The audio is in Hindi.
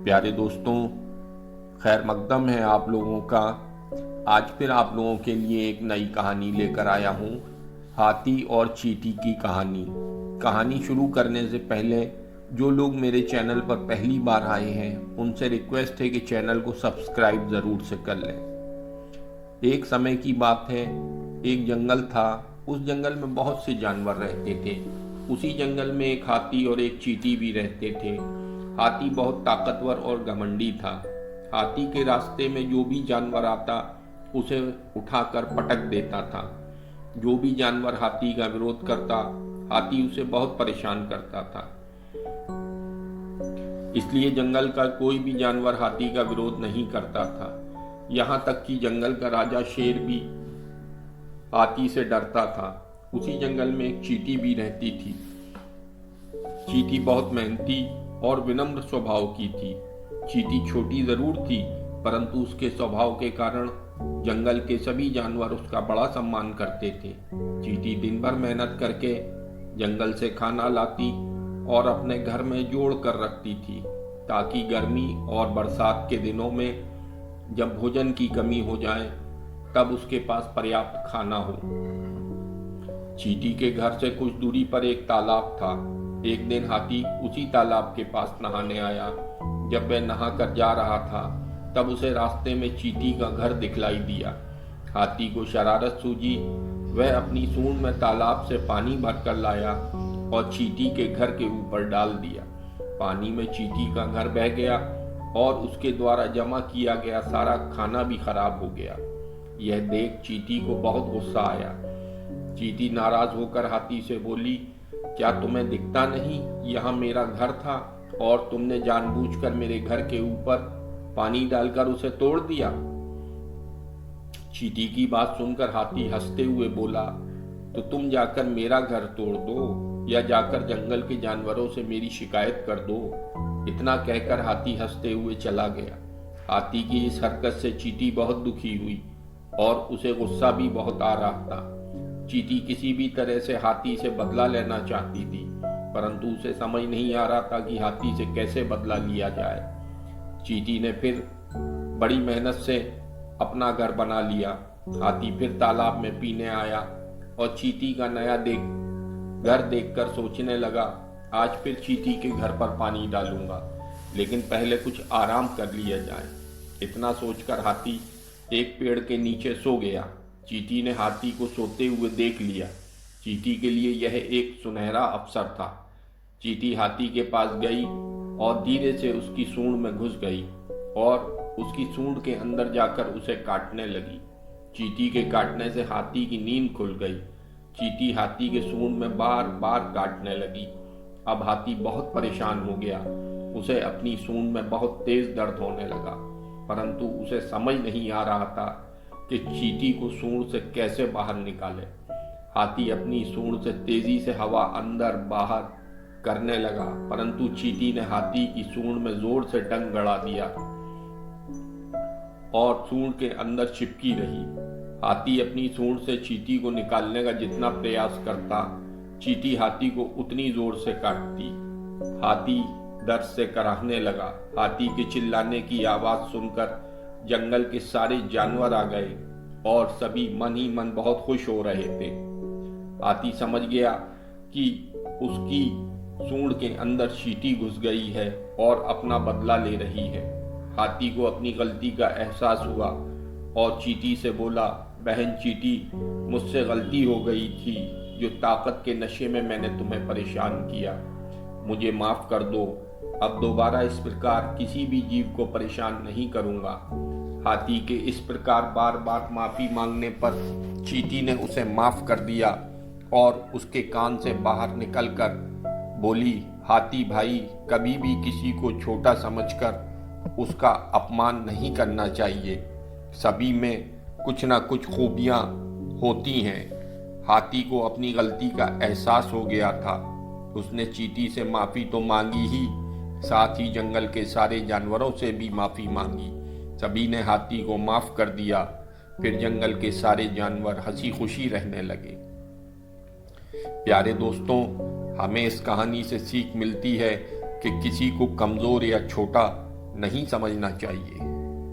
प्यारे दोस्तों, खैर मकदम है आप लोगों का। आज फिर आप लोगों के लिए एक नई कहानी लेकर आया हूँ, हाथी और चींटी की कहानी। कहानी शुरू करने से पहले जो लोग मेरे चैनल पर पहली बार आए हैं उनसे रिक्वेस्ट है कि चैनल को सब्सक्राइब ज़रूर से कर लें। एक समय की बात है, एक जंगल था। उस जंगल में बहुत से जानवर रहते थे। उसी जंगल में एक हाथी और एक चींटी भी रहते थे। हाथी बहुत ताकतवर और घमंडी था। हाथी के रास्ते में जो भी जानवर आता उसे उठाकर पटक देता था। जो भी जानवर हाथी का विरोध करता, हाथी उसे बहुत परेशान करता था। इसलिए जंगल का कोई भी जानवर हाथी का विरोध नहीं करता था। यहाँ तक कि जंगल का राजा शेर भी हाथी से डरता था। उसी जंगल में एक चींटी भी रहती थी। चींटी बहुत मेहनती और विनम्र स्वभाव की थी। चींटी छोटी जरूर थी, परंतु उसके स्वभाव के कारण जंगल के सभी जानवर उसका बड़ा सम्मान करते थे। चींटी दिन भर मेहनत करके जंगल से खाना लाती और अपने घर में जोड़ कर रखती थी, ताकि गर्मी और बरसात के दिनों में जब भोजन की कमी हो जाए तब उसके पास पर्याप्त खाना हो। चींटी के घर से कुछ दूरी पर एक तालाब था। एक दिन हाथी उसी तालाब के पास नहाने आया। जब वह नहाकर जा रहा था तब उसे रास्ते में चींटी का घर दिखलाई दिया। हाथी को शरारत सूझी। वह अपनी सूंड में तालाब से पानी भरकर लाया और चींटी के घर के ऊपर डाल दिया। पानी में चींटी का घर बह गया और उसके द्वारा जमा किया गया सारा खाना भी खराब हो गया। यह देख चींटी को बहुत गुस्सा आया। चींटी नाराज होकर हाथी से बोली, क्या तुम्हें दिखता नहीं यहाँ मेरा घर था और तुमने जानबूझकर मेरे घर के ऊपर पानी डालकर उसे तोड़ दिया? चींटी की बात सुनकर हाथी हंसते हुए बोला, तो तुम जाकर मेरा घर तोड़ दो या जाकर जंगल के जानवरों से मेरी शिकायत कर दो। इतना कहकर हाथी हंसते हुए चला गया। हाथी की इस हरकत से चींटी बहुत दुखी हुई और उसे गुस्सा भी बहुत आ रहा था। चींटी किसी भी तरह से हाथी से बदला लेना चाहती थी, परंतु उसे समझ नहीं आ रहा था कि हाथी से कैसे बदला लिया जाए। चींटी ने फिर बड़ी मेहनत से अपना घर बना लिया। हाथी फिर तालाब में पीने आया और चींटी का नया घर देखकर सोचने लगा, आज फिर चींटी के घर पर पानी डालूंगा, लेकिन पहले कुछ आराम कर लिया जाए। इतना सोचकर हाथी एक पेड़ के नीचे सो गया। चींटी ने हाथी को सोते हुए देख लिया। चींटी के लिए यह एक सुनहरा अवसर था। चींटी हाथी के पास गई और धीरे से उसकी सूंड में घुस गई और उसकी सूंड के अंदर जाकर उसे काटने लगी। चींटी के काटने से हाथी की नींद खुल गई। चींटी हाथी के सूंड में बार बार काटने लगी। अब हाथी बहुत परेशान हो गया। उसे अपनी सूंड में बहुत तेज दर्द होने लगा, परंतु उसे समझ नहीं आ रहा था कि चींटी को सूंड से कैसे बाहर निकाले। हाथी अपनी सूंड से तेजी से हवा अंदर बाहर करने लगा, परंतु चींटी ने हाथी की सूंड में जोर से डंक गड़ा दिया और सूंड के अंदर चिपकी रही। हाथी अपनी सूंड से चींटी को निकालने का जितना प्रयास करता, चींटी हाथी को उतनी जोर से काटती। हाथी दर्द से कराहने लगा। हाथी के चिल्लाने की आवाज सुनकर जंगल के सारे जानवर आ गए और सभी मन ही मन बहुत खुश हो रहे थे। हाथी समझ गया कि उसकी सूंड के अंदर चींटी घुस गई है और अपना बदला ले रही है। हाथी को अपनी गलती का एहसास हुआ और चींटी से बोला, बहन चींटी, मुझसे गलती हो गई थी। जो ताकत के नशे में मैंने तुम्हें परेशान किया, मुझे माफ कर दो। अब दोबारा इस प्रकार किसी भी जीव को परेशान नहीं करूंगा। हाथी के इस प्रकार बार बार माफी मांगने पर चींटी ने उसे माफ कर दिया और उसके कान से बाहर निकलकर बोली, हाथी भाई, कभी भी किसी को छोटा समझकर उसका अपमान नहीं करना चाहिए। सभी में कुछ ना कुछ खूबियां होती हैं। हाथी को अपनी गलती का एहसास हो गया था। उसने चींटी से माफी तो मांगी ही, साथ ही जंगल के सारे जानवरों से भी माफी मांगी। सभी ने हाथी को माफ कर दिया। फिर जंगल के सारे जानवर हंसी खुशी रहने लगे। प्यारे दोस्तों, हमें इस कहानी से सीख मिलती है कि किसी को कमज़ोर या छोटा नहीं समझना चाहिए।